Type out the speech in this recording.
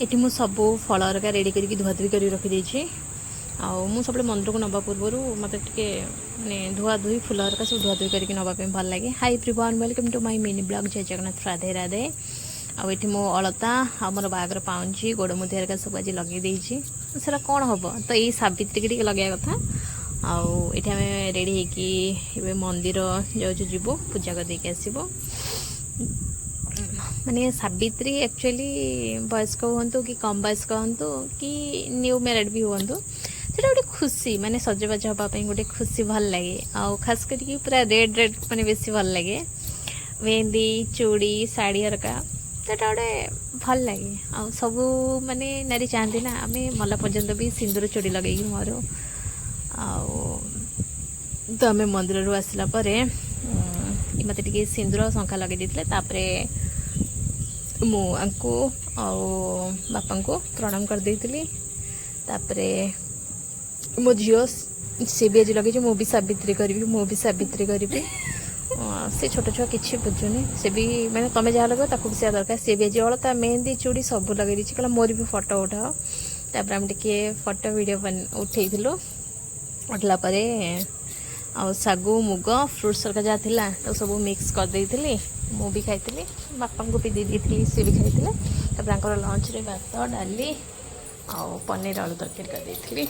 ये मुझे सब फल हरका रेडी करके धुआधुई कर रखी देछि आउ सब मंदिर को नवा पूर्व मत माने धुआधुई फुल हरका सब धुआधुई करके नापी भल लगे। Hi everyone welcome to my mini blog जय जगन्नाथ राधे राधे। आउ ये मो अलता आ मोर बागर पाउंची गोड़ मुदी हरका सब आज लगे देछि सेटा कौन हम तो ये सावित्री के लगे कथा आउ ये आम रेडी होके मंदिर जाऊँ जीवु पूजा कर देके आसबो। माने सावित्री एक्चुअली वयस्क हूँ कि कम वयस्क हूँ कि न्यू मैरिड भी हूँ सेटा गोटे खुशी माने सजबाज हाँपाई गोटे खुशी भल लगे आउ खास करके पूरा रेड रेड माने बेसी भल लगे मेहंदी चूड़ी साड़ी हरका सेटा गोटे भल लगे आउ सबू माने नारी चाहती ना आम मला पर्यंत भी सिंदूर चूड़ी लगे मोर आउ तो आम मंदिर रू आसला मत टे सिंदूर शंखा लगे देते मुझको बापा को प्रणाम कर देती मो झील सी भी आज लगे मु भी सावित्री करी मु भी सावित्री करी से छोट छुआ कि बुझुनि से भी मैंने तुम्हें जहाँ लगे ताकू भी से दरकार सी भी आज अलता मेहंदी चूड़ी सब लगे दी कहला मोर भी फोटो उठाओ तापर आम टे फोटो वीडियो उठेलु उठला आ सागु मुग फ्रुट्स सरका जहाँ थिला तो सब मिक्स कर देती मु भी खाई बापा को भी दे सी भी खाई लंच रे भात डाली आ पनीर आलू तरकारी कर देती।